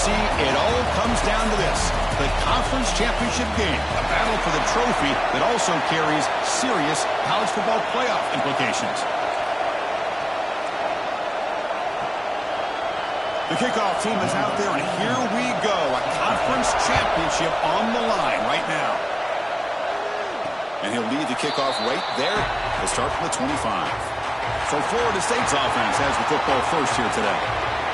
see, it all comes down to this. The conference championship game, a battle for the trophy that also carries serious college football playoff implications. The kickoff team is out there, and here we go. A conference championship on the line right now. And he'll lead the kickoff right there. They'll start from the 25. So Florida State's offense has the football first here today.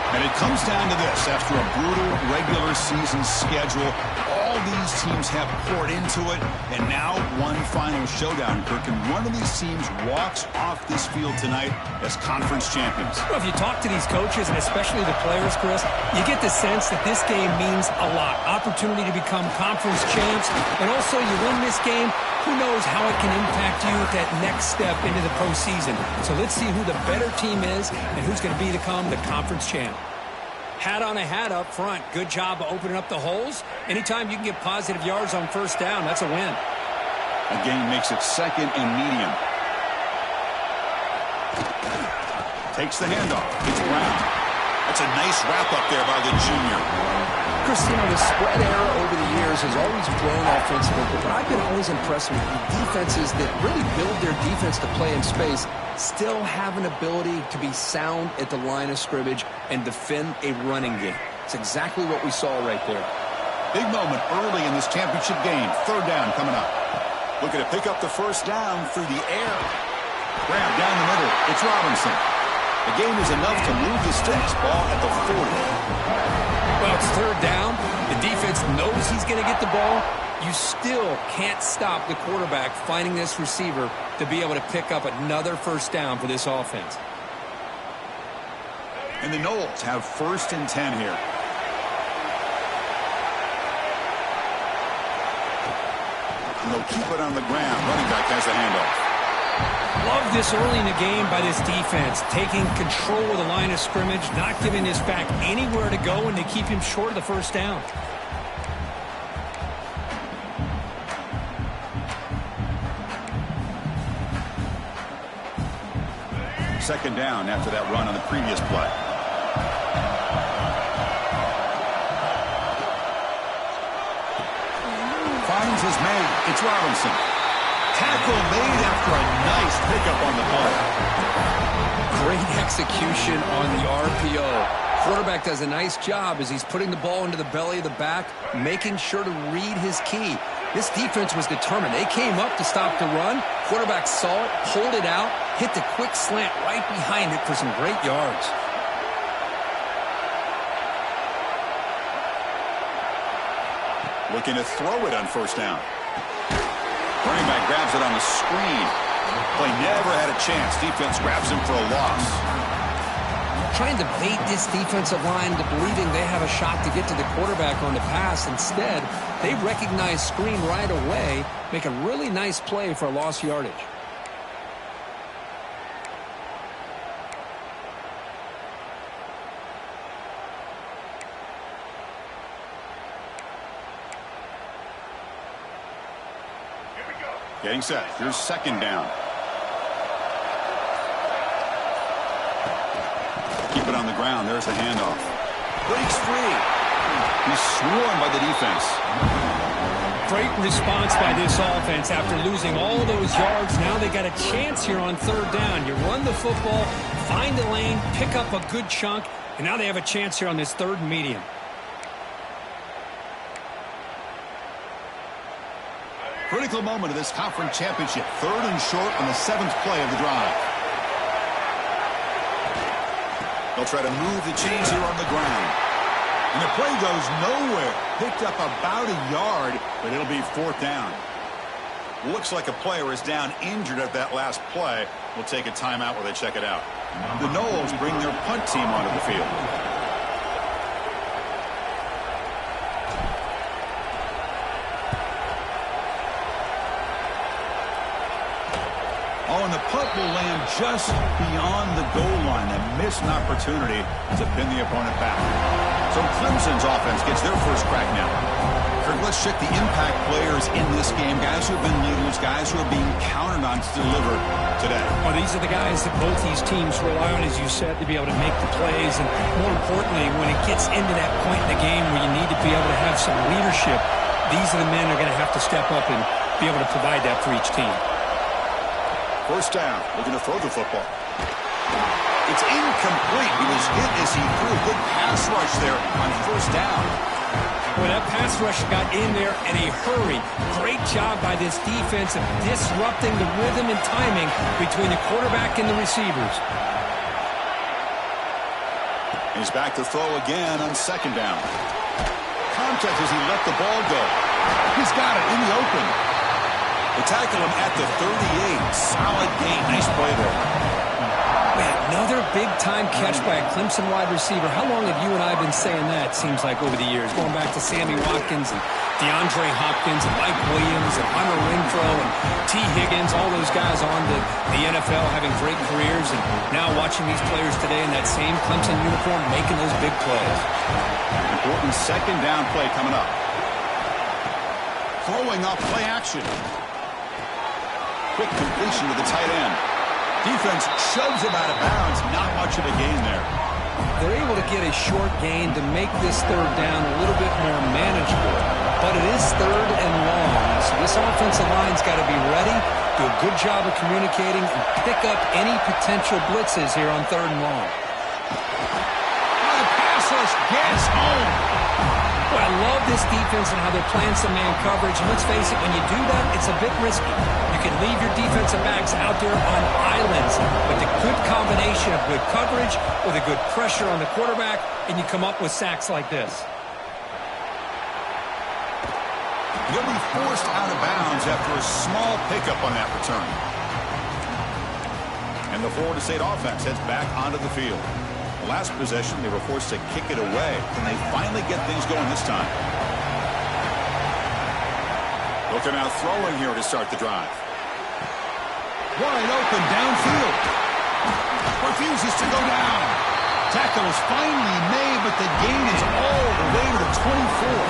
And it comes down to this. After a brutal regular season schedule, all these teams have poured into it. And now one final showdown, Kirk. And one of these teams walks off this field tonight as conference champions. Well, if you talk to these coaches, and especially the players, Chris, you get the sense that this game means a lot. Opportunity to become conference champs. And also, you win this game, who knows how it can impact you at that next step into the postseason. So let's see who the better team is and who's going to become the conference champ. Hat on a hat up front. Good job of opening up the holes. Anytime you can get positive yards on first down, that's a win. Again, makes it second and medium. Takes the handoff. It's Brown. That's a nice wrap up there by the junior. Chris, you know, the spread error over the years has always grown offensively, but I've been always impressed with the defenses that really build their defense to play in space, still have an ability to be sound at the line of scrimmage and defend a running game. It's exactly what we saw right there. Big moment early in this championship game. Third down coming up. Looking to pick up the first down through the air. Grab down the middle. It's Robinson. The game is enough to move the sticks. Ball at the 40. Well, it's third down. The defense knows he's going to get the ball. You still can't stop the quarterback finding this receiver to be able to pick up another first down for this offense. And the Noles have first and 10 here. And they'll keep it on the ground. Running back has the handoff. Love this early in the game by this defense, taking control of the line of scrimmage, not giving this back anywhere to go, and they keep him short of the first down. Second down after that run on the previous play. Finds his man. It's Robinson. Tackle made after a nice pickup on the play. Great execution on the RPO. Quarterback does a nice job as he's putting the ball into the belly of the back, making sure to read his key. This defense was determined. They came up to stop the run. Quarterback saw it, pulled it out, hit the quick slant right behind it for some great yards. Looking to throw it on first down. Running back grabs it on the screen. Play never had a chance. Defense grabs him for a loss. Trying to bait this defensive line to believing they have a shot to get to the quarterback on the pass. Instead, they recognize screen right away, make a really nice play for a lost yardage. Getting set. Here's second down. Keep it on the ground. There's the handoff. Breaks free. He's swarmed by the defense. Great response by this offense after losing all those yards. Now they got a chance here on third down. You run the football, find a lane, pick up a good chunk, and now they have a chance here on this third and medium. Critical moment of this conference championship. Third and short on the 7th play of the drive. They'll try to move the chains here on the ground. And the play goes nowhere. Picked up about a yard, but it'll be fourth down. Looks like a player is down injured at that last play. We'll take a timeout while they check it out. The Noles bring their punt team onto the field. Oh, and the punt will land just beyond the goal line and miss an opportunity to pin the opponent back. So Clemson's offense gets their first crack now. Let's check the impact players in this game. Guys who have been leaders, guys who are being counted on to deliver today. Well, these are the guys that both these teams rely on, as you said, to be able to make the plays. And more importantly, when it gets into that point in the game where you need to be able to have some leadership, these are the men who are going to have to step up and be able to provide that for each team. First down, looking to throw the football. It's incomplete. He was hit as he threw. Good pass rush there on first down. Well, that pass rush got in there in a hurry. Great job by this defense of disrupting the rhythm and timing between the quarterback and the receivers. He's back to throw again on second down. Contact as he let the ball go. He's got it in the open. They tackle him at the 38. Solid gain. Nice play there. Man, another big-time catch by a Clemson wide receiver. How long have you and I been saying that, seems like, over the years? Going back to Sammy Watkins and DeAndre Hopkins and Mike Williams and Hunter Renfrow and T. Higgins, all those guys on to the NFL having great careers, and now watching these players today in that same Clemson uniform making those big plays. Important second down play coming up. Throwing off play action. Quick completion to the tight end. Defense shoves him out of bounds. Not much of a gain there. They're able to get a short gain to make this third down a little bit more manageable. But it is third and long. So this offensive line's got to be ready, do a good job of communicating, and pick up any potential blitzes here on third and long. The pass rush gets home. Well, I love this defense and how they're playing some man coverage. And let's face it, when you do that, it's a bit risky. You can leave your defensive backs out there on islands, but the good combination of good coverage with a good pressure on the quarterback, and you come up with sacks like this. He'll be forced out of bounds after a small pickup on that return. And the Florida State offense heads back onto the field. The last possession, they were forced to kick it away. Can they finally get things going this time? Looking out throwing here to start the drive. Wide open downfield. Refuses to go down. Tackle is finally made, but the gain is all the way to the 24.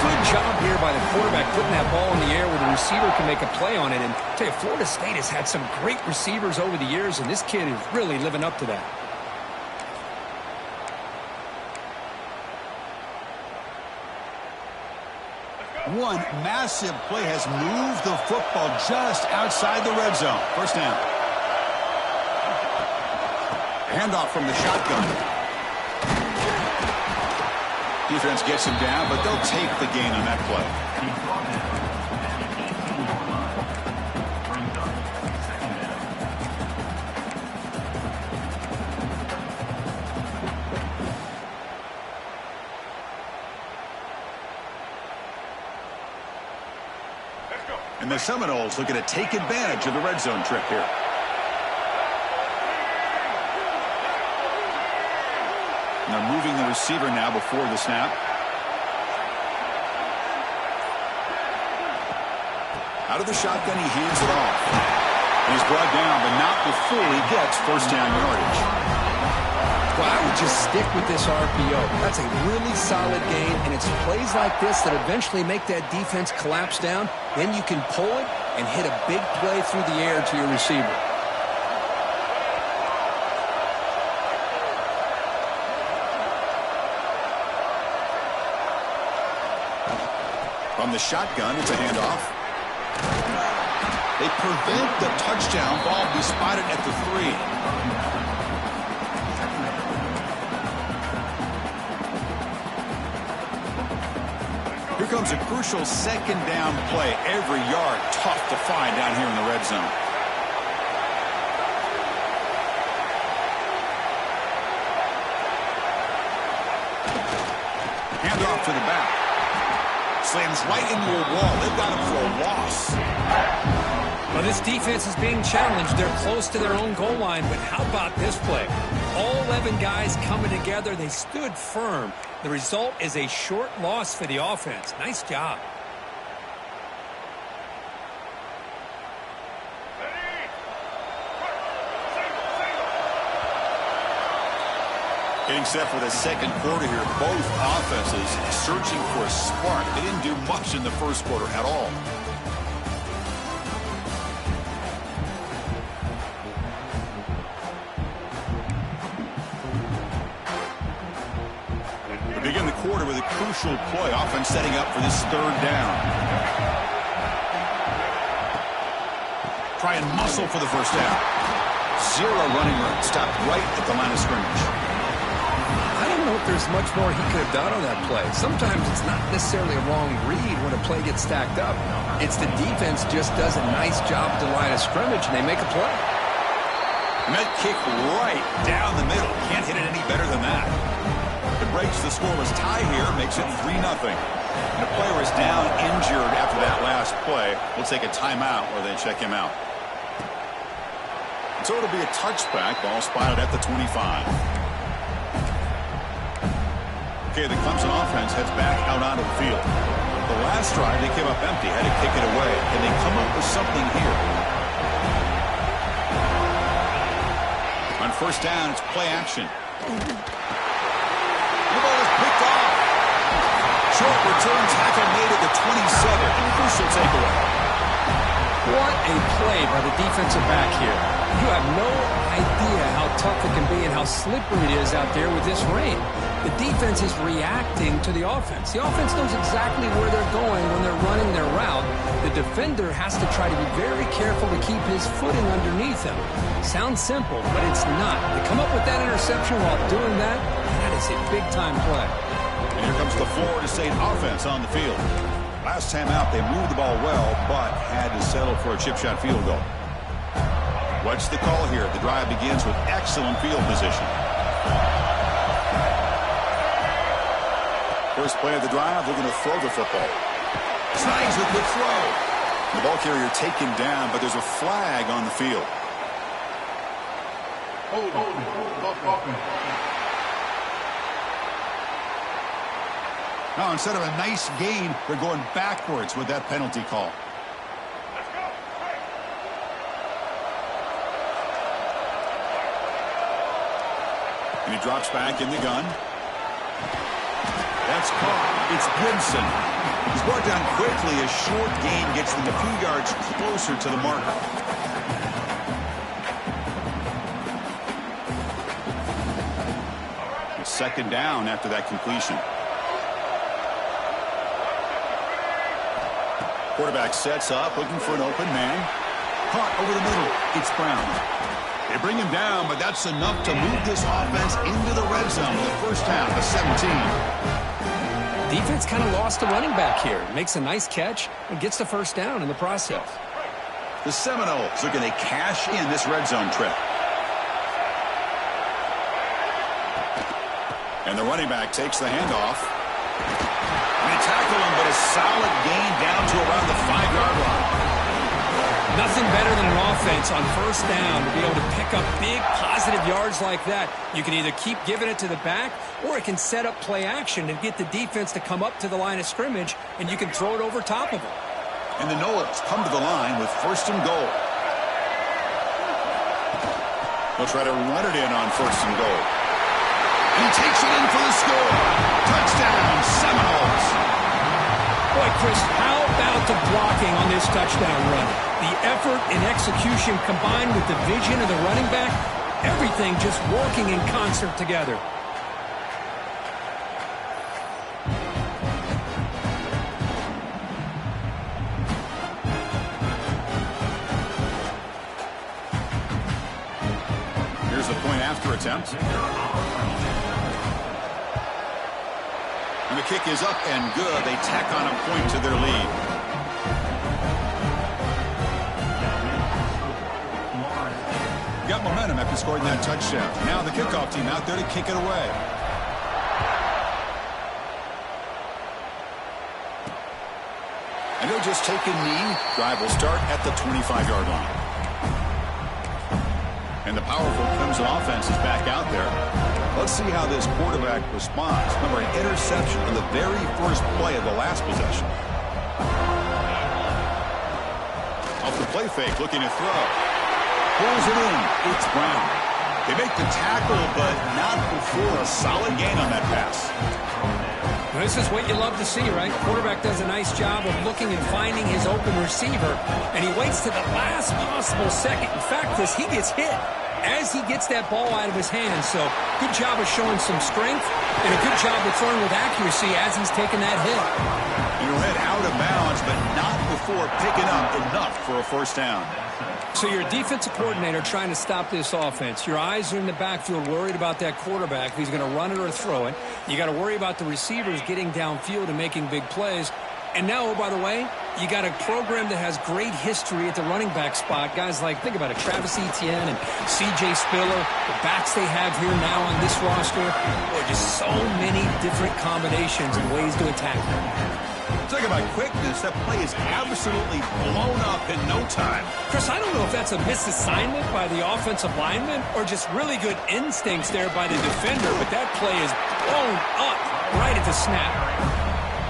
Good job here by the quarterback putting that ball in the air where the receiver can make a play on it. And I tell you, Florida State has had some great receivers over the years, and this kid is really living up to that. One massive play has moved the football just outside the red zone. First down. Handoff from the shotgun. Defense gets him down, but they'll take the gain on that play. And the Seminoles looking to take advantage of the red zone trip here. And they're moving the receiver now before the snap. Out of the shotgun, he hands it off. And he's brought down, but not before he gets first down yardage. Well, I would just stick with this RPO. That's a really solid gain, and it's plays like this that eventually make that defense collapse down. Then you can pull it and hit a big play through the air to your receiver. From the shotgun, it's a handoff. They prevent the touchdown ball to be spotted at the 3. Here comes a crucial second down play. Every yard tough to find down here in the red zone. Handoff to the back. Slams right into a wall. They've got him for a loss. Well, this defense is being challenged. They're close to their own goal line, but how about this play? All 11 guys coming together. They stood firm. The result is a short loss for the offense. Nice job. Getting set for the second quarter here. Both offenses searching for a spark. They didn't do much in the first quarter at all. We begin the quarter with a crucial play. Offense setting up for this third down. Try and muscle for the first down. Zero running room. Stopped right at the line of scrimmage. I don't know if there's much more he could have done on that play. Sometimes it's not necessarily a wrong read when a play gets stacked up. It's the defense just does a nice job at the line of scrimmage, and they make a play. Met kick right down the middle. Can't hit it any better than that. It breaks the scoreless tie here, makes it 3-0. And the player is down injured after that last play. We'll take a timeout or they check him out. So it'll be a touchback. Ball spotted at the 25. Okay, the Clemson offense heads back out onto the field. The last drive, they came up empty, had to kick it away. Can they come up with something here? On first down, it's play action. The ball is picked off. Short return tackle made at the 27. Crucial takeaway. What a play by the defensive back here. You have no idea how tough it can be and how slippery it is out there with this rain. The defense is reacting to the offense. The offense knows exactly where they're going when they're running their route. The defender has to try to be very careful to keep his footing underneath him. Sounds simple, but it's not. To come up with that interception while doing that, that is a big-time play. And here comes the Florida State offense on the field. Last time out, they moved the ball well, but had to settle for a chip shot field goal. What's the call here? The drive begins with excellent field position. First play of the drive, they're going to throw the football. Snags with the throw. The ball carrier taken down, but there's a flag on the field. Now, instead of a nice gain, they're going backwards with that penalty call. And he drops back in the gun. That's caught. It's Gibson. He's brought down quickly. A short gain gets them a few yards closer to the marker. Second down after that completion. Quarterback sets up, looking for an open man. Caught over the middle. It's Brown. They bring him down, but that's enough to move this offense into the red zone in the first half of 17. Defense kind of lost the running back here. Makes a nice catch and gets the first down in the process. The Seminoles are going to cash in this red zone trip. And the running back takes the handoff. They tackle him, but a solid gain down to around the 5-yard line. Nothing better than an offense on first down to be able to pick up big positive yards like that. You can either keep giving it to the back, or it can set up play action and get the defense to come up to the line of scrimmage, and you can throw it over top of them. And the Noles come to the line with first and goal. They'll try to run it in on first and goal. And he takes it in for the score. Touchdown, Seminoles. Boy, Chris, how about the blocking on this touchdown run? The effort and execution combined with the vision of the running back, everything just working in concert together. Here's the point after attempt. And the kick is up and good. They tack on a point to their lead. Got momentum after scoring that touchdown. Now the kickoff team out there to kick it away. And they'll just take a knee. Drive will start at the 25-yard line. And the powerful Clemson offense is back out there. Let's see how this quarterback responds. Remember, an interception on the very first play of the last possession. Off the play fake, looking to throw. Pulls it in. It's Brown. They make the tackle, but not before a solid gain on that pass. This is what you love to see, right? Quarterback does a nice job of looking and finding his open receiver, and he waits to the last possible second. In fact, Chris, he gets hit as he gets that ball out of his hands. So good job of showing some strength and a good job of throwing with accuracy as he's taking that hit. He'll head out of bounds, but not before picking up enough for a first down. So you're a defensive coordinator trying to stop this offense. Your eyes are in the backfield worried about that quarterback, if he's going to run it or throw it. You got to worry about the receivers getting downfield and making big plays. And now, oh, by the way, you got a program that has great history at the running back spot. Guys like, think about it, Travis Etienne and C.J. Spiller, the backs they have here now on this roster. Boy, just so many different combinations and ways to attack them. Talk about quickness. That play is absolutely blown up in no time. Chris, I don't know if that's a misassignment by the offensive lineman or just really good instincts there by the defender, but that play is blown up right at the snap.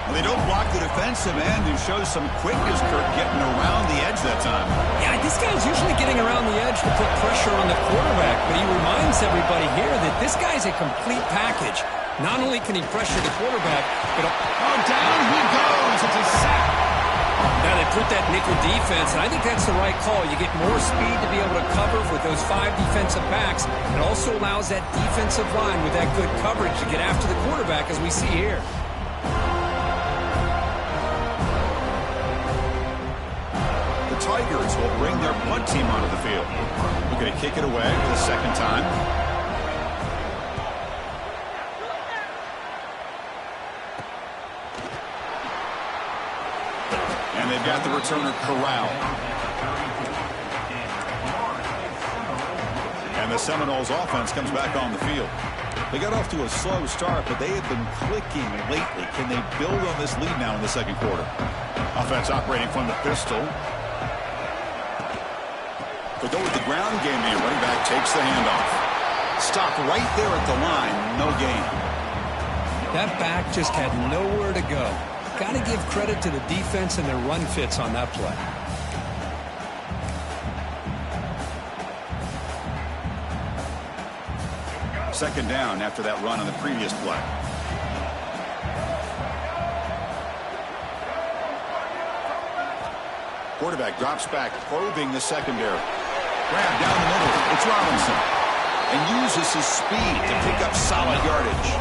Well, they don't block the defensive end, who shows some quickness, Kirk, getting around the edge that time. Yeah, this guy's usually getting around the edge to put pressure on the quarterback, but he reminds everybody here that this guy's a complete package. Not only can he pressure the quarterback, but down he goes. It's a sack. Now they put that nickel defense, and I think that's the right call. You get more speed to be able to cover with those 5 defensive backs. It also allows that defensive line with that good coverage to get after the quarterback, as we see here. The Tigers will bring their punt team onto the field. We're going to kick it away for the second time. They've got the returner corralled. And the Seminoles offense comes back on the field. They got off to a slow start, but they have been clicking lately. Can they build on this lead now in the second quarter? Offense operating from the pistol. But though with the ground game, the running back takes the handoff. Stopped right there at the line. No gain. That back just had nowhere to go. Got to give credit to the defense and their run fits on that play. Second down after that run on the previous play. Quarterback drops back, probing the secondary. Grab down the middle. It's Robinson. And uses his speed to pick up solid yardage.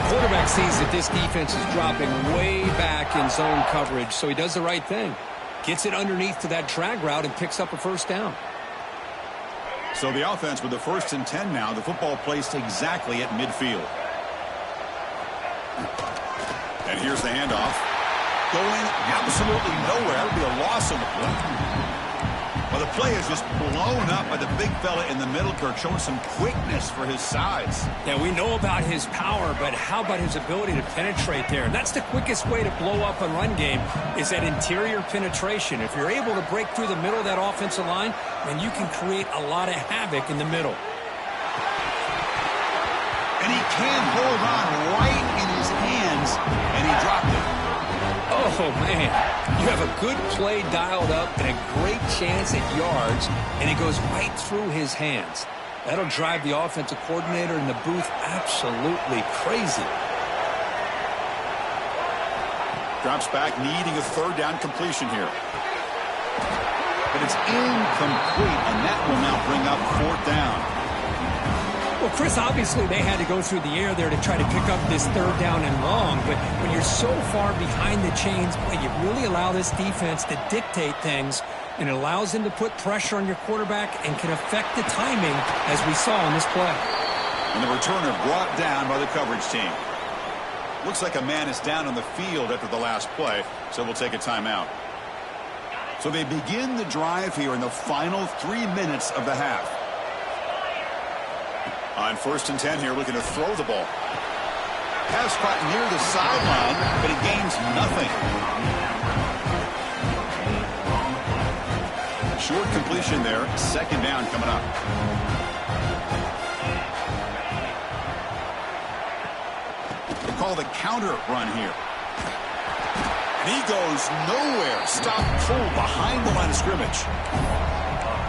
Quarterback sees that this defense is dropping way back in zone coverage, so he does the right thing. Gets it underneath to that drag route and picks up a first down. So the offense with the 1st and 10 now, the football placed exactly at midfield. And here's the handoff. Going absolutely nowhere. That would be a loss on the play. Well, the play is just blown up by the big fella in the middle, Kirk, showing some quickness for his size. Yeah, we know about his power, but how about his ability to penetrate there? And that's the quickest way to blow up a run game, is that interior penetration. If you're able to break through the middle of that offensive line, then you can create a lot of havoc in the middle. And he can't hold on right in his hands, and he dropped it. Oh, man. You have a good play dialed up and a great chance at yards, and it goes right through his hands. That'll drive the offensive coordinator in the booth absolutely crazy. Drops back, needing a 3rd down completion here. But it's incomplete, and that will now bring up 4th down. Well, Chris, obviously they had to go through the air there to try to pick up this 3rd down and long, but when you're so far behind the chains, boy, you really allow this defense to dictate things, and it allows them to put pressure on your quarterback and can affect the timing, as we saw in this play. And the returner brought down by the coverage team. Looks like a man is down on the field after the last play, so we'll take a timeout. So they begin the drive here in the final 3 minutes of the half. On 1st and 10 here, looking to throw the ball. Pass caught near the sideline, but he gains nothing. Short completion there. 2nd down coming up. They call the counter run here. And he goes nowhere. Stop full behind the line of scrimmage.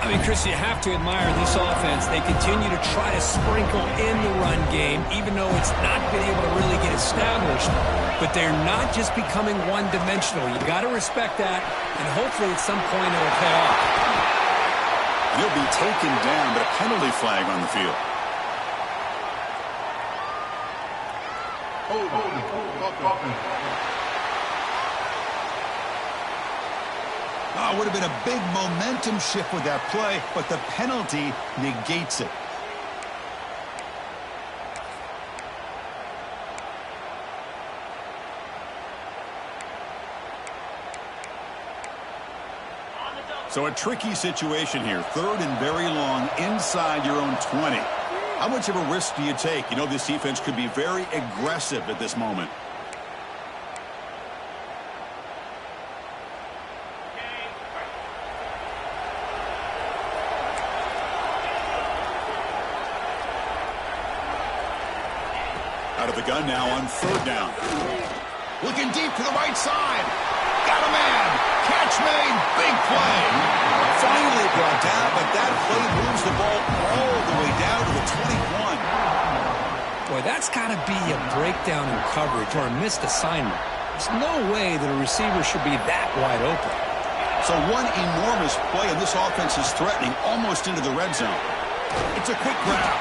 I mean, Chris, you have to admire this offense. They continue to try to sprinkle in the run game, even though it's not been able to really get established. But they're not just becoming one-dimensional. You got to respect that, and hopefully at some point it'll pay off. He'll be taken down, but a penalty flag on the field. Oh, it would have been a big momentum shift with that play, but the penalty negates it. So a tricky situation here. 3rd and very long inside your own 20. How much of a risk do you take? You know, this defense could be very aggressive at this moment. Out of the gun now on 3rd down. Looking deep to the right side. Got a man. Catch made. Big play. Finally brought down, but that play moves the ball all the way down to the 21. Boy, that's got to be a breakdown in coverage or a missed assignment. There's no way that a receiver should be that wide open. So one enormous play, and this offense is threatening almost into the red zone. It's a quick grab.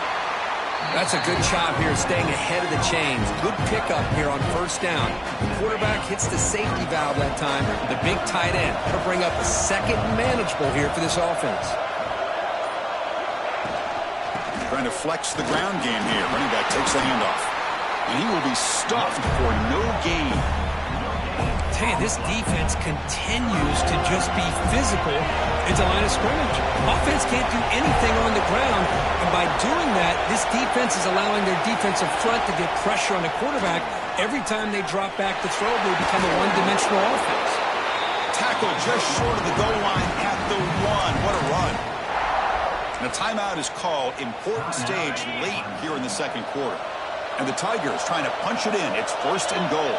That's a good job here staying ahead of the chains. Good pickup here on 1st down. The quarterback hits the safety valve that time. The big tight end. That'll bring up a 2nd manageable here for this offense. Trying to flex the ground game here. Running back takes the handoff. And he will be stuffed for no gain. Hey, this defense continues to just be physical into line of scrimmage. Offense can't do anything on the ground, and by doing that, this defense is allowing their defensive front to get pressure on the quarterback. Every time they drop back to throw, they become a one-dimensional offense. Tackle just short of the goal line at the 1. What a run. And a timeout is called. Important stage late here in the 2nd quarter. And the Tigers trying to punch it in. It's 1st and goal.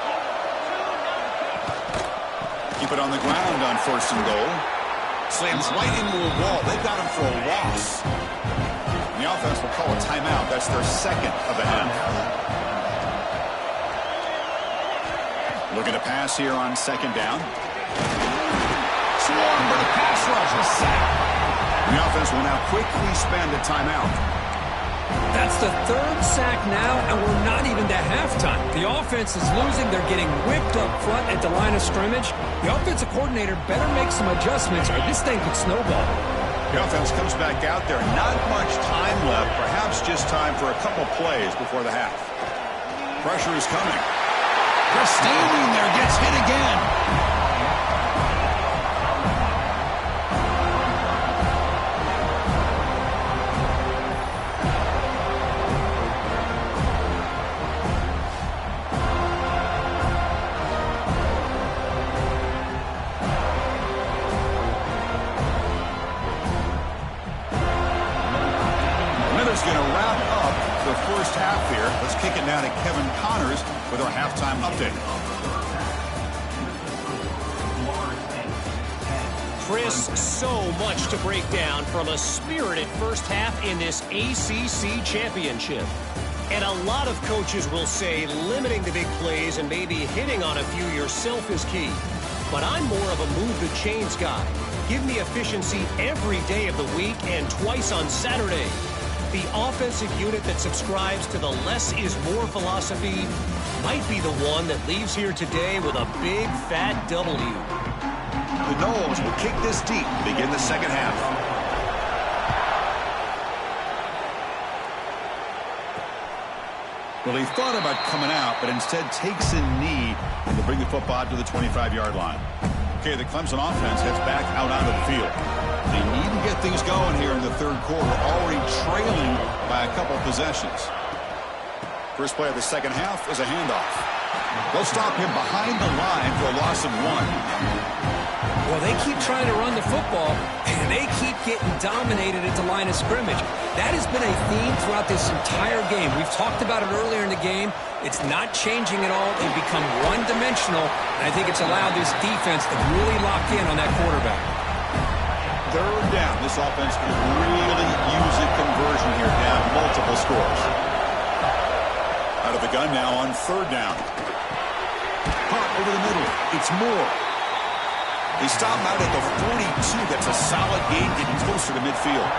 Keep it on the ground on 1st and goal. Slams right into a wall. They've got him for a loss. And the offense will call a timeout. That's their 2nd of the half. Looking to pass here on 2nd down. Swarm for the pass rush. A sack. The offense will now quickly spend a timeout. That's the 3rd sack now, and we're not even to halftime. The offense is losing. They're getting whipped up front at the line of scrimmage. The offensive coordinator better make some adjustments, or this thing could snowball. The offense comes back out there. Not much time left. Perhaps just time for a couple plays before the half. Pressure is coming. They're standing there. Gets hit again. Going to wrap up the 1st half here. Let's kick it now to Kevin Connors with our halftime update. Chris, so much to break down from a spirited 1st half in this ACC championship. And a lot of coaches will say limiting the big plays and maybe hitting on a few yourself is key. But I'm more of a move the chains guy. Give me efficiency every day of the week and twice on Saturday. The offensive unit that subscribes to the less is more philosophy might be the one that leaves here today with a big fat W. The Noles will kick this deep to begin the 2nd half. Well, he thought about coming out, but instead takes a knee and to bring the football to the 25-yard line. Okay, the Clemson offense heads back out onto the field. They need to get things going here in the 3rd quarter, already trailing by a couple possessions. First play of the 2nd half is a handoff. They'll stop him behind the line for a loss of 1. Well, they keep trying to run the football, and they keep getting dominated at the line of scrimmage. That has been a theme throughout this entire game. We've talked about it earlier in the game. It's not changing at all. They've become one-dimensional, and I think it's allowed this defense to really lock in on that quarterback. third down. This offense could really use a conversion here, down multiple scores. Out of the gun now on third down. Punt over the middle. It's Moore. They stop him out at the 42. That's a solid gain, getting closer to midfield.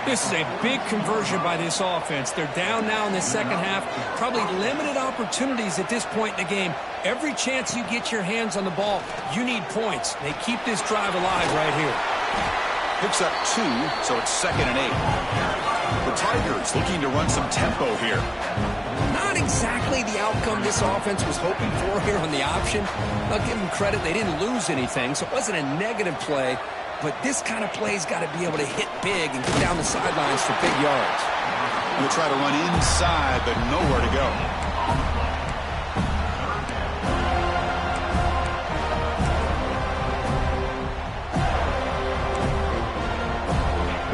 This is a big conversion by this offense. They're down now in the second half. Probably limited opportunities at this point in the game. Every chance you get your hands on the ball, you need points. They keep this drive alive right here. Picks up 2, so it's 2nd and 8. The Tigers looking to run some tempo here. Not exactly the outcome this offense was hoping for here on the option. I'll give them credit. They didn't lose anything, so it wasn't a negative play. But this kind of play's got to be able to hit big and get down the sidelines for big yards. We'll try to run inside, but nowhere to go.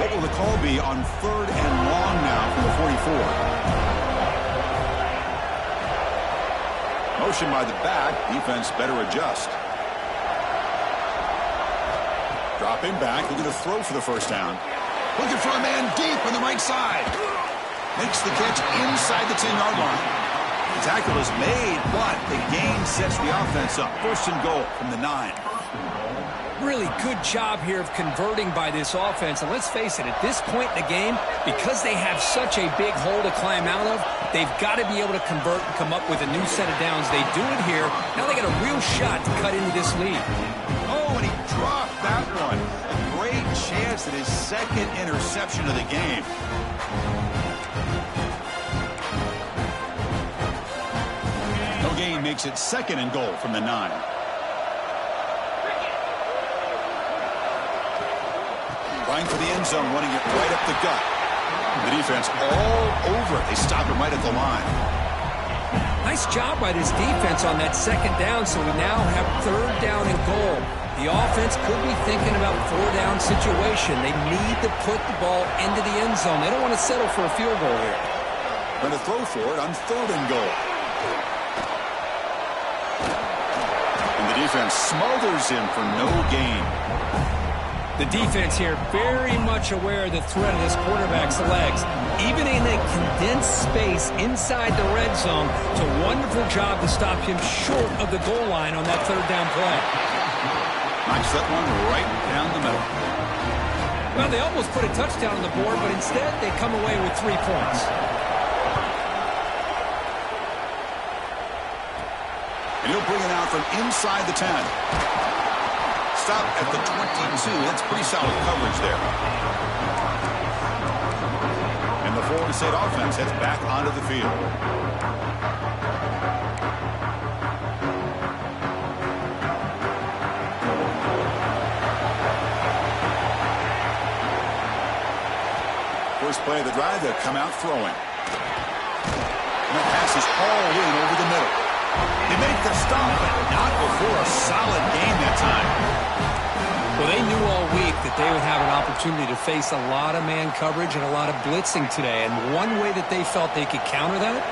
What will the call be on 3rd and long now from the 44? Motion by the back. Defense better adjust. Dropping back, looking to throw for the first down. Looking for a man deep on the right side. Makes the catch inside the 10-yard line. The tackle is made, but the gain sets the offense up. 1st and goal from the 9. Really good job here of converting by this offense. And let's face it, at this point in the game, because they have such a big hole to climb out of, they've got to be able to convert and come up with a new set of downs. They do it here. Now they got a real shot to cut into this lead. Oh, and he dropped that one. A great chance at his 2nd interception of the game. No gain makes it 2nd and goal from the 9. Trying for the end zone, running it right up the gut. The defense all over it. They stop him right at the line. Nice job by this defense on that 2nd down, so we now have 3rd down and goal. The offense could be thinking about 4-down situation. They need to put the ball into the end zone. They don't want to settle for a field goal here. Going to throw for it on 3rd and goal. And the defense smothers him for no gain. The defense here very much aware of the threat of this quarterback's legs. Even in a condensed space inside the red zone, it's a wonderful job to stop him short of the goal line on that 3rd down play. Knocks that one right down the middle. Well, they almost put a touchdown on the board, but instead they come away with 3 points. And he'll bring it out from inside the 10. Stop at the 22. That's pretty solid coverage there. And the Florida State offense heads back onto the field. First play of the drive, they'll come out throwing. And that pass is hauled in over the middle. They make the stop, but not before a solid gain that time. Well, they knew all week that they would have an opportunity to face a lot of man coverage and a lot of blitzing today. And one way that they felt they could counter that,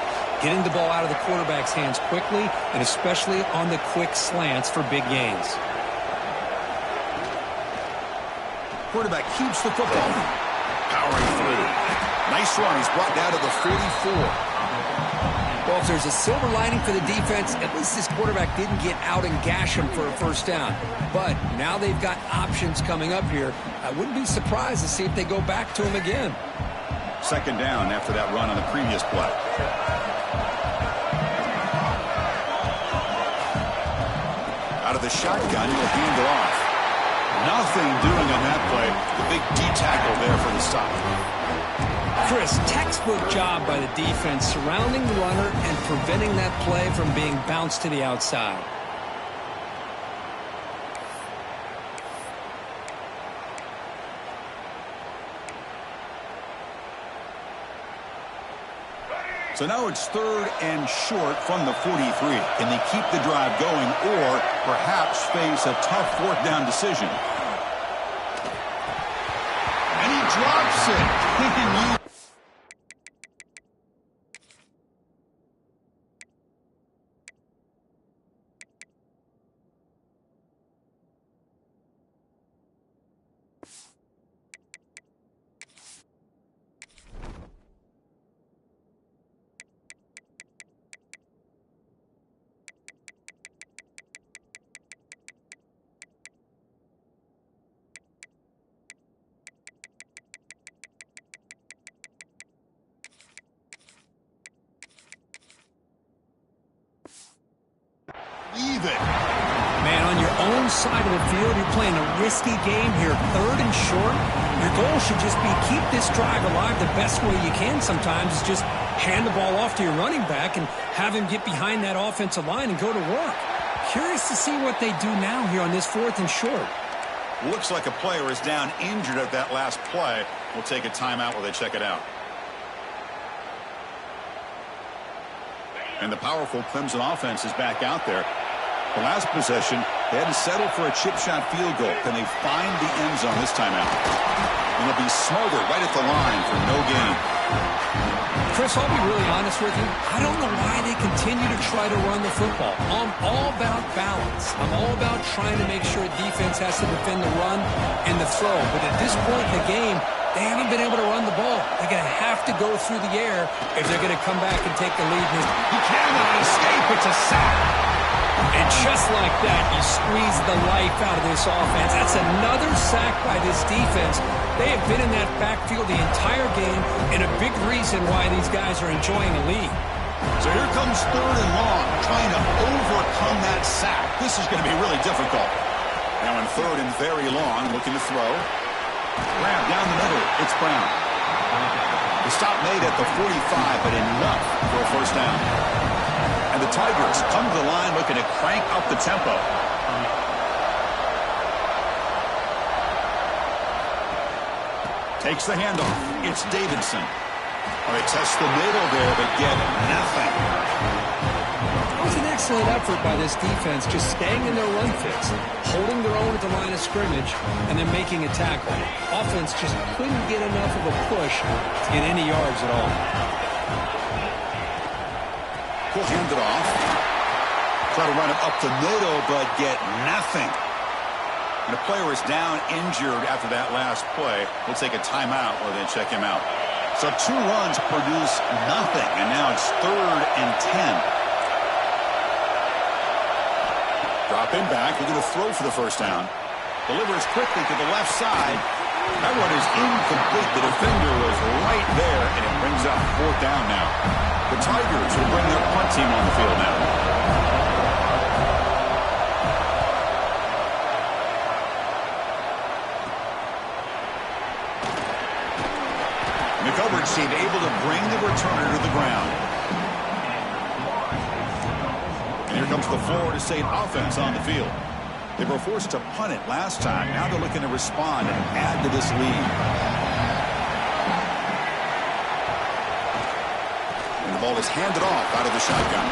getting the ball out of the quarterback's hands quickly, and especially on the quick slants for big gains. Quarterback keeps the football. Powering through. Nice run. He's brought down to the 44. Well, if there's a silver lining for the defense, at least this quarterback didn't get out and gash him for a first down. But now they've got options coming up here. I wouldn't be surprised to see if they go back to him again. 2nd down after that run on the previous play. Out of the shotgun, he'll hand it off. Nothing doing on that play. The big D tackle there for the stop. Chris, textbook job by the defense surrounding the runner and preventing that play from being bounced to the outside. So now it's 3rd and short from the 43. Can they keep the drive going or perhaps face a tough 4th down decision? And he drops it. believe it. Man, on your own side of the field, you're playing a risky game here. 3rd and short. Your goal should just be keep this drive alive the best way you can sometimes is just hand the ball off to your running back and have him get behind that offensive line and go to work. Curious to see what they do now here on this 4th and short. Looks like a player is down injured at that last play. We'll take a timeout while they check it out. And the powerful Clemson offense is back out there. The last possession, they had to settle for a chip shot field goal. Can they find the end zone this time out? And they'll be smothered right at the line for no gain. Chris, I'll be really honest with you. I don't know why they continue to try to run the football. I'm all about balance. I'm all about trying to make sure defense has to defend the run and the throw. But at this point in the game, they haven't been able to run the ball. They're going to have to go through the air if they're going to come back and take the lead. He cannot escape. It's a sack. And just like that, you squeeze the life out of this offense. That's another sack by this defense. They have been in that backfield the entire game, and a big reason why these guys are enjoying the lead. So here comes 3rd and long, trying to overcome that sack. This is going to be really difficult. Now in 3rd and very long, looking to throw. Grab down the middle. It's Brown. The stop made at the 45, but enough for a first down. And the Tigers come to the line looking to crank up the tempo. Takes the handoff. It's Davidson. All right, test the middle there, but get nothing. It was an excellent effort by this defense, just staying in their run fits, holding their own at the line of scrimmage, and then making a tackle. Offense just couldn't get enough of a push to get any yards at all. We'll hand it off. Try to run it up the middle, but get nothing. And the player is down injured after that last play. We'll take a timeout or then check him out. So 2 runs produce nothing, and now it's 3rd and 10. Dropping back, we're going to throw for the first down. Delivers quickly to the left side. That one is incomplete. The defender was right there, and it brings up 4th down now. The Tigers will bring their punt team on the field now. McCoverage seemed able to bring the returner to the ground. And here comes the Florida State offense on the field. They were forced to punt it last time. Now they're looking to respond and add to this lead. The ball is handed off out of the shotgun.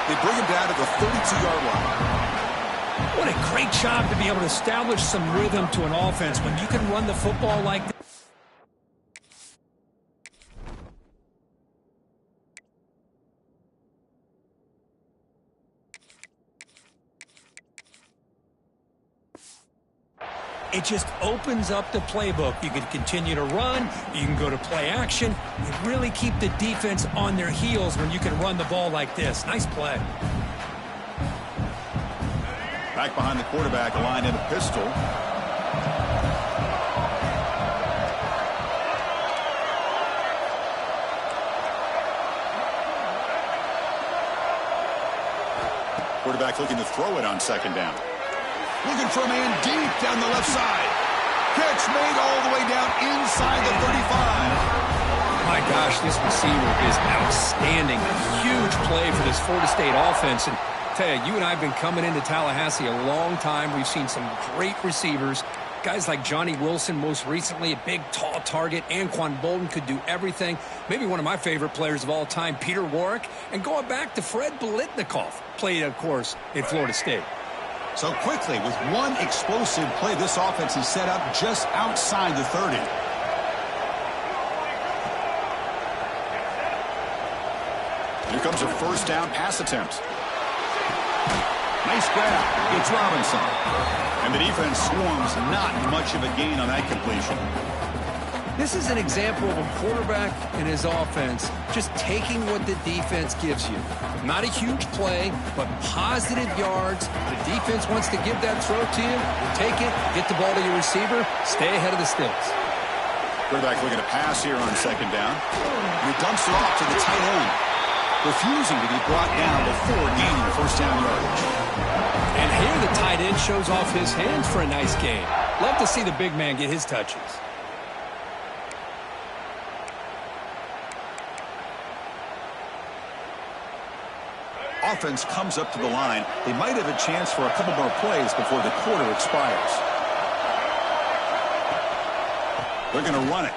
They bring him down to the 32-yard line. What a great job to be able to establish some rhythm to an offense when you can run the football like this. It just opens up the playbook. You can continue to run. You can go to play action. You really keep the defense on their heels when you can run the ball like this. Nice play. Back behind the quarterback, line in a pistol. Quarterback looking to throw it on 2nd down. Looking for a man deep down the left side. Catch made all the way down inside the 35. My gosh, this receiver is outstanding. A huge play for this Florida State offense. And I tell you, you and I have been coming into Tallahassee a long time. We've seen some great receivers. Guys like Johnny Wilson, most recently, a big, tall target. Anquan Bolden could do everything. Maybe one of my favorite players of all time, Peter Warwick. And going back to Fred Biletnikoff, played, of course, at Florida State. So quickly, with one explosive play, this offense is set up just outside the 30. Here comes a first down pass attempt. Nice grab. It's Robinson. And the defense swarms not much of a gain on that completion. This is an example of a quarterback and his offense just taking what the defense gives you. Not a huge play, but positive yards. The defense wants to give that throw to you. You take it, get the ball to your receiver, stay ahead of the sticks. Quarterback looking to pass here on 2nd down. And he dumps it off to the tight end. refusing to be brought down before gaining first down yardage. And here the tight end shows off his hands for a nice game. Love to see the big man get his touches. Offense comes up to the line. They might have a chance for a couple more plays before the quarter expires. They're going to run it.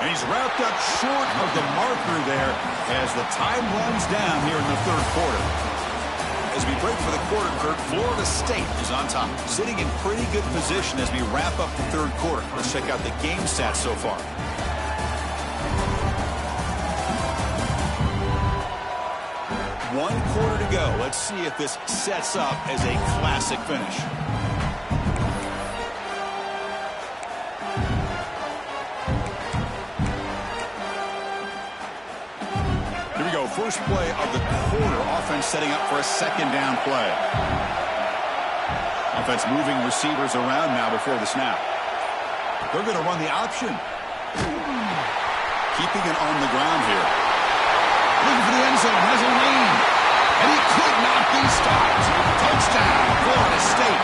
And he's wrapped up short of the marker there as the time runs down here in the third quarter. As we break for the quarter, Kurt, Florida State is on top, sitting in pretty good position as we wrap up the third quarter. Let's check out the game stats so far. One quarter to go. Let's see if this sets up as a classic finish. Here we go. First play of the quarter. Offense setting up for a second down play. Offense moving receivers around now before the snap. They're going to run the option. Keeping it on the ground here. Looking for the end zone, has a lead, and he could not be stopped. Touchdown, Florida State.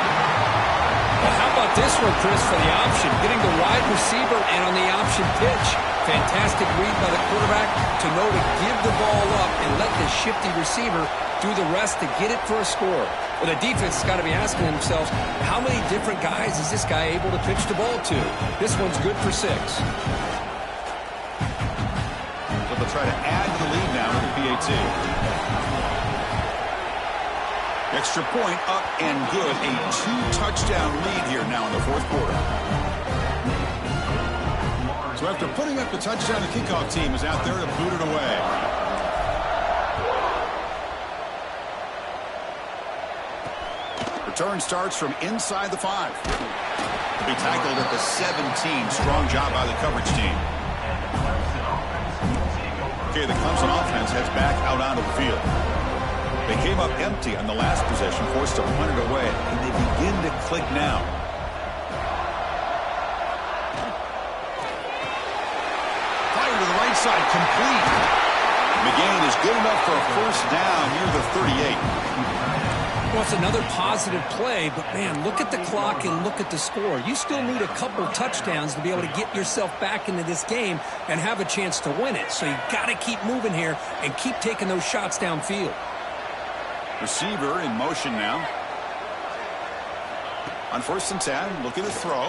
Well, how about this one, Chris, for the option? Getting the wide receiver and on the option pitch. Fantastic read by the quarterback to know to give the ball up and let the shifty receiver do the rest to get it for a score. Well, the defense has got to be asking themselves, how many different guys is this guy able to pitch the ball to? This one's good for 6. They'll try to add to the lead now with the PAT. Extra point up and good. A 2-touchdown lead here now in the fourth quarter. So after putting up the touchdown, the kickoff team is out there to boot it away. Return starts from inside the 5. He tackled at the 17. Strong job by the coverage team. Okay, the Clemson offense heads back out onto the field. They came up empty on the last possession, forced to punt it away, and they begin to click now. Fire to the right side, complete. McGain is good enough for a first down near the 38. Well, it's another positive play, but, man, look at the clock and look at the score. You still need a couple touchdowns to be able to get yourself back into this game and have a chance to win it. So you got to keep moving here and keep taking those shots downfield. Receiver in motion now. On 1st and 10, looking to throw.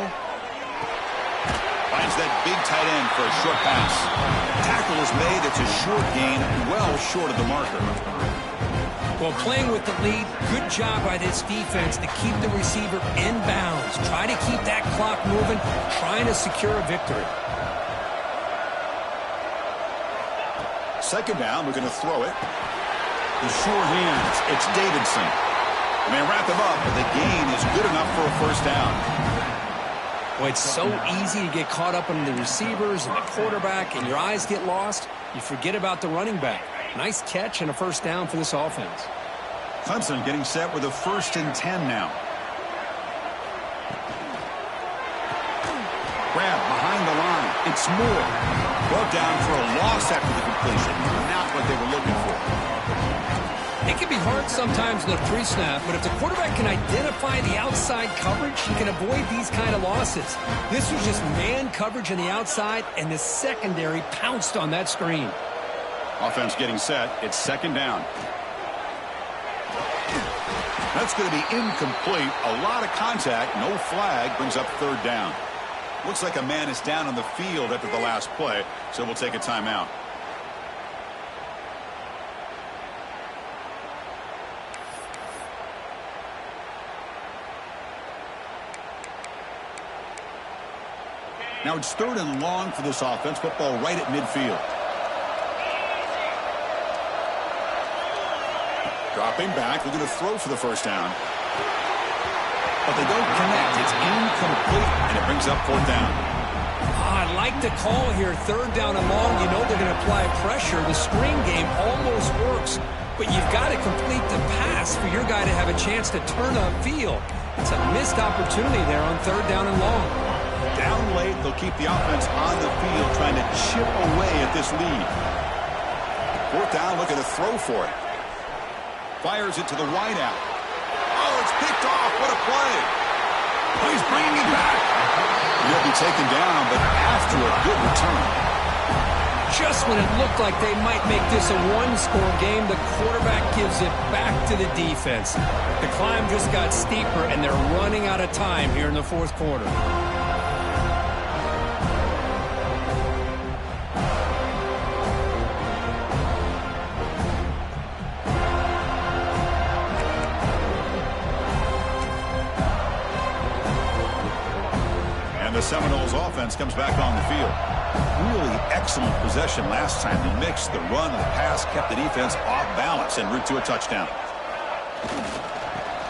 Finds that big tight end for a short pass. Tackle is made. It's a short gain, well short of the marker. Well, playing with the lead, good job by this defense to keep the receiver in bounds. Try to keep that clock moving, trying to secure a victory. Second down, we're going to throw it. The sure hands, it's Davidson. And they wrap him up, but the gain is good enough for a first down. Well, it's so easy to get caught up in the receivers and the quarterback, and your eyes get lost. You forget about the running back. Nice catch and a first down for this offense. Clemson getting set with a 1st and 10 now. Grab behind the line. It's Moore. Brought down for a loss after the completion. Not what they were looking for. It can be hard sometimes in the pre-snap, but if the quarterback can identify the outside coverage, he can avoid these kind of losses. This was just man coverage on the outside, and the secondary pounced on that screen. Offense getting set. It's second down. That's going to be incomplete. A lot of contact. No flag. Brings up third down. Looks like a man is down on the field after the last play, so we'll take a timeout. Now it's 3rd and long for this offense. Football right at midfield. Dropping back, looking to throw for the first down. But they don't connect. It's incomplete, and it brings up 4th down. I like the call here. 3rd down and long. You know they're going to apply pressure. The screen game almost works, but you've got to complete the pass for your guy to have a chance to turn upfield. It's a missed opportunity there on 3rd down and long. Down late, they'll keep the offense on the field trying to chip away at this lead. Fourth down, looking to throw for it. Fires it to the wideout. Oh, it's picked off. What a play. Oh, he's bringing it back. He'll be taken down, but after a good return. Just when it looked like they might make this a one-score game, the quarterback gives it back to the defense. The climb just got steeper, and they're running out of time here in the fourth quarter. And the Seminoles offense comes back on the field. Really excellent possession last time. The mix, the run, and the pass kept the defense off balance en route to a touchdown.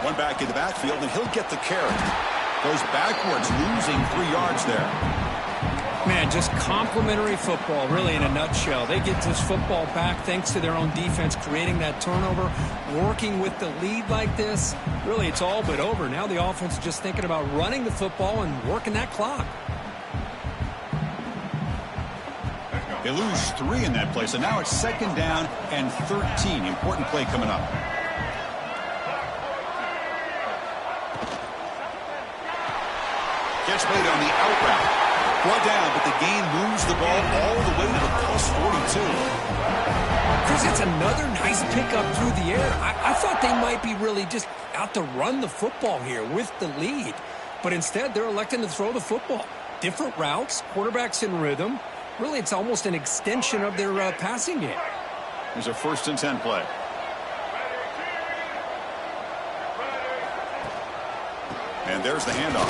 One back in the backfield, and he'll get the carry. Goes backwards, losing 3 yards there. Man, just complimentary football, really, in a nutshell. They get this football back thanks to their own defense, creating that turnover, working with the lead like this. Really, it's all but over. Now the offense is just thinking about running the football and working that clock. They lose 3 in that play, so now it's 2nd down and 13. Important play coming up. Catch made on the out route. Brought down, but the gain moves the ball all the way to the +42. Chris, it's another nice pickup through the air. I thought they might be really just out to run the football here with the lead. But instead, they're electing to throw the football. Different routes, quarterbacks in rhythm. Really, it's almost an extension of their passing game. Here's a 1st and 10 play. And there's the handoff.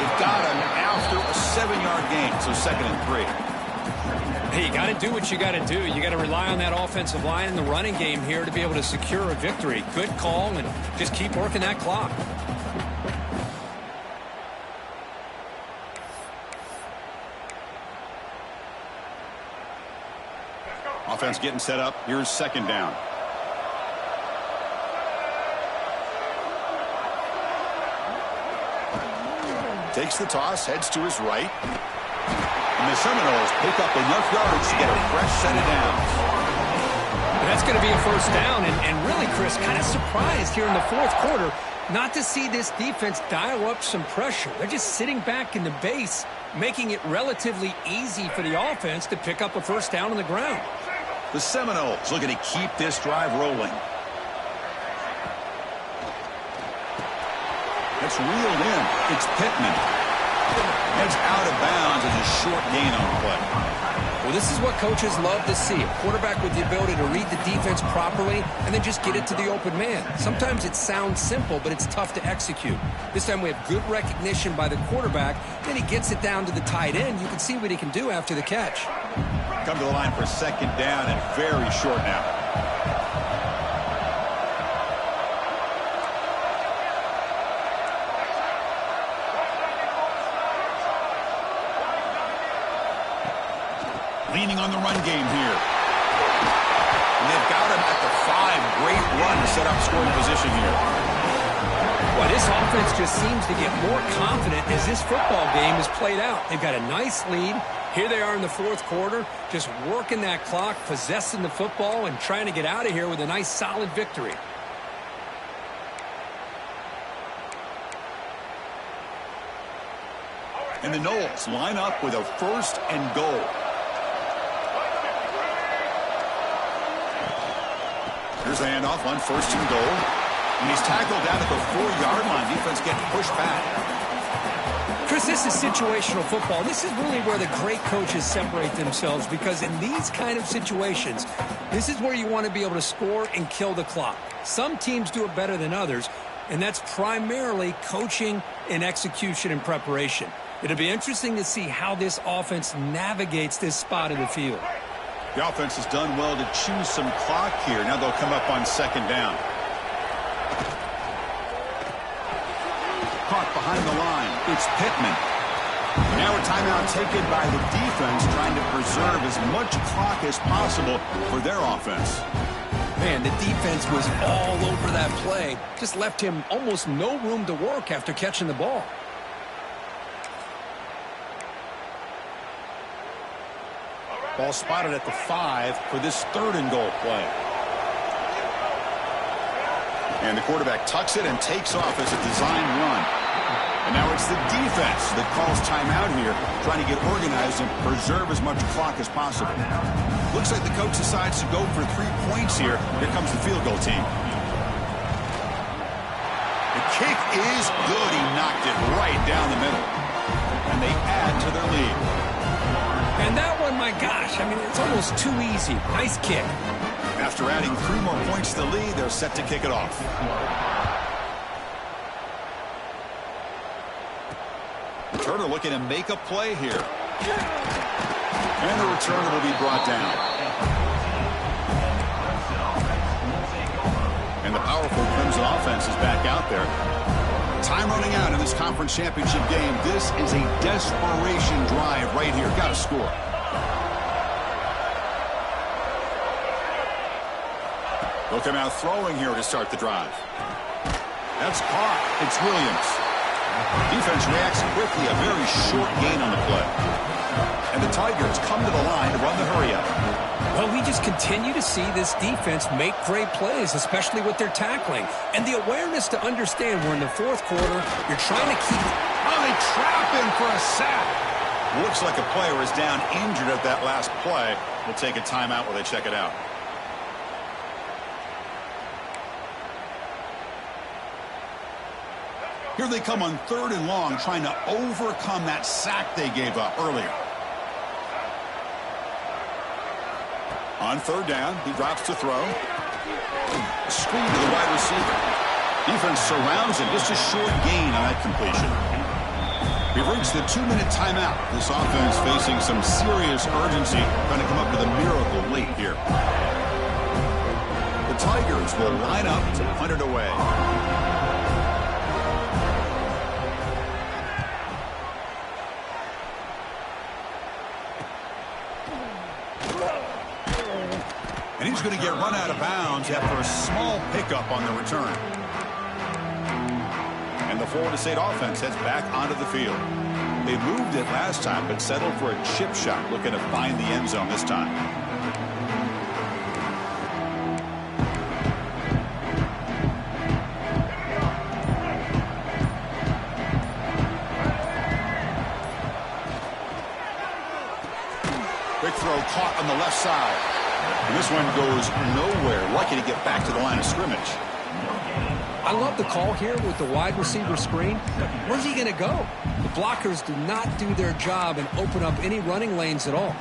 They've got him after a 7-yard gain, so 2nd and 3. Hey, you got to do what you got to do. You got to rely on that offensive line in the running game here to be able to secure a victory. Good call, and just keep working that clock. Offense getting set up. Here's 2nd down. Takes the toss, heads to his right. And the Seminoles pick up enough yards to get a fresh set of downs. And that's going to be a 1st down. And really, Chris, kind of surprised here in the fourth quarter not to see this defense dial up some pressure. They're just sitting back in the base, making it relatively easy for the offense to pick up a 1st down on the ground. The Seminoles looking to keep this drive rolling. It's reeled in. It's Pittman. It's out of bounds as a short gain on the play. Well, this is what coaches love to see. A quarterback with the ability to read the defense properly and then just get it to the open man. Sometimes it sounds simple, but it's tough to execute. This time we have good recognition by the quarterback. Then he gets it down to the tight end. You can see what he can do after the catch. Come to the line for 2nd down and very short now. Leaning on the run game here. And they've got him at the 5. Great run to set up scoring position here. Well, this offense just seems to get more confident as this football game is played out. They've got a nice lead. Here they are in the fourth quarter, just working that clock, possessing the football, and trying to get out of here with a nice, solid victory. And the Noles line up with a 1st and goal. Here's the handoff on 1st and goal. And he's tackled down at the 4-yard line. Defense getting pushed back. Chris, this is situational football. This is really where the great coaches separate themselves, because in these kind of situations, this is where you want to be able to score and kill the clock. Some teams do it better than others, and that's primarily coaching and execution and preparation. It'll be interesting to see how this offense navigates this spot in the field. The offense has done well to choose some clock here. Now they'll come up on 2nd down. Caught behind the line. It's Pittman. Now a timeout taken by the defense, trying to preserve as much clock as possible for their offense. Man, the defense was all over that play. Just left him almost no room to work after catching the ball. Ball spotted at the 5 for this 3rd and goal play. And the quarterback tucks it and takes off as a design run. And now it's the defense that calls timeout here, trying to get organized and preserve as much clock as possible. Looks like the coach decides to go for 3 points here. Here comes the field goal team. The kick is good. He knocked it right down the middle. And they add to their lead. And that one, my gosh, I mean, it's almost too easy. Nice kick. After adding 3 more points to the lead, they're set to kick it off. Returner looking to make a play here. And the returner will be brought down. And the powerful Clemson offense is back out there. Time running out in this conference championship game. This is a desperation drive right here. Got to score. They'll come out throwing here to start the drive. That's caught. It's Williams. Defense reacts quickly. A very short gain on the play. And the Tigers come to the line to run the hurry-up. Well, we just continue to see this defense make great plays, especially with their tackling. And the awareness to understand we're in the 4th quarter, you're trying to keep... Oh, they trap him for a sack. Looks like a player is down injured at that last play. We'll take a timeout while they check it out. Here they come on 3rd and long, trying to overcome that sack they gave up earlier. On 3rd down, he drops to throw. Screen to the wide receiver. Defense surrounds him. Just a short gain on that completion. We've reached the 2-minute timeout. This offense facing some serious urgency, trying to come up with a miracle late here. The Tigers will line up to punt it away. And he's going to get run out of bounds after a small pickup on the return. And the Florida State offense heads back onto the field. They moved it last time, but settled for a chip shot, looking to find the end zone this time. Quick throw caught on the left side. And this one goes nowhere. Lucky to get back to the line of scrimmage. I love the call here with the wide receiver screen. But where's he going to go? The blockers do not do their job and open up any running lanes at all.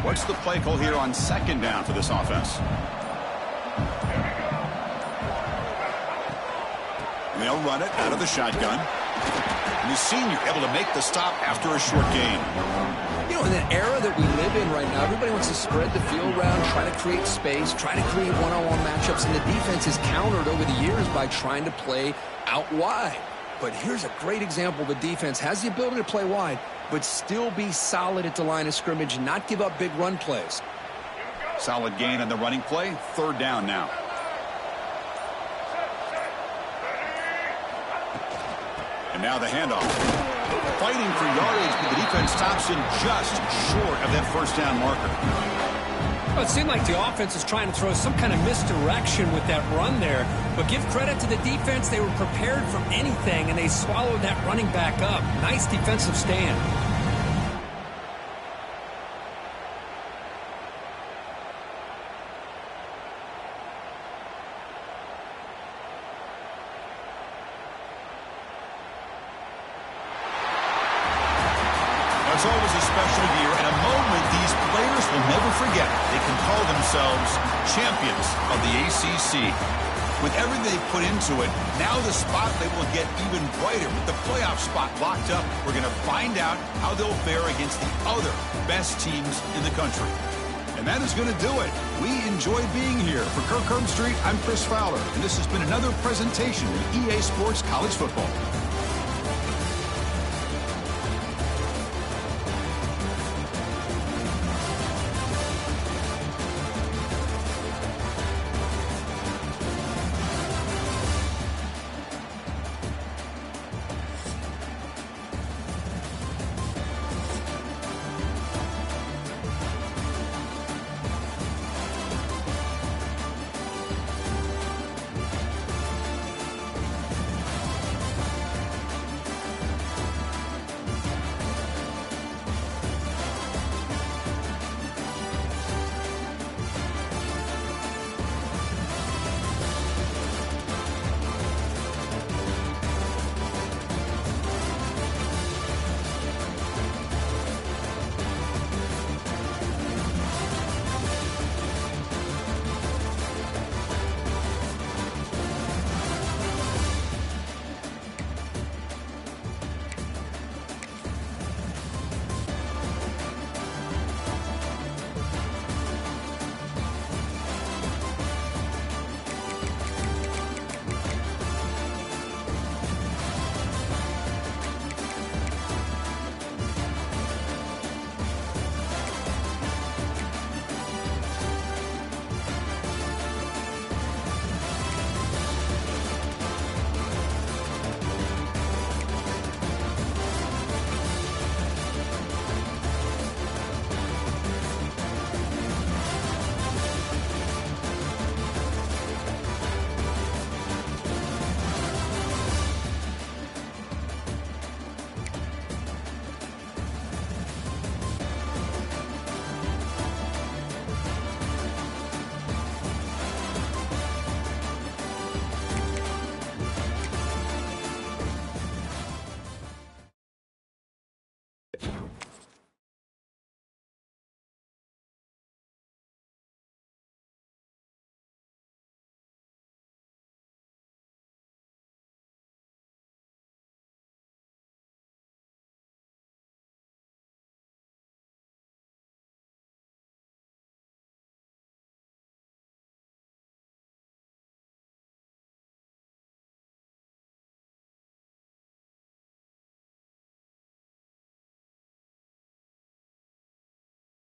What's the play call here on 2nd down for this offense? And they'll run it out of the shotgun. And the senior able to make the stop after a short gain. You know, in the era that we live in right now, everybody wants to spread the field around, try to create space, try to create one-on-one matchups, and the defense is countered over the years by trying to play out wide. But here's a great example. The defense has the ability to play wide, but still be solid at the line of scrimmage and not give up big run plays. Solid gain on the running play. 3rd down now. And now the handoff. Fighting for yardage, but the defense stops him just short of that 1st down marker. Well, it seemed like the offense is trying to throw some kind of misdirection with that run there. But give credit to the defense. They were prepared for anything, and they swallowed that running back up. Nice defensive stand. It's always a special year and a moment these players will never forget. They can call themselves champions of the ACC. With everything they put into it, now the spotlight will get even brighter. With the playoff spot locked up, we're going to find out how they'll fare against the other best teams in the country. And that is going to do it. We enjoy being here. For Kirk Herbstreit, I'm Chris Fowler, and this has been another presentation of EA Sports College Football.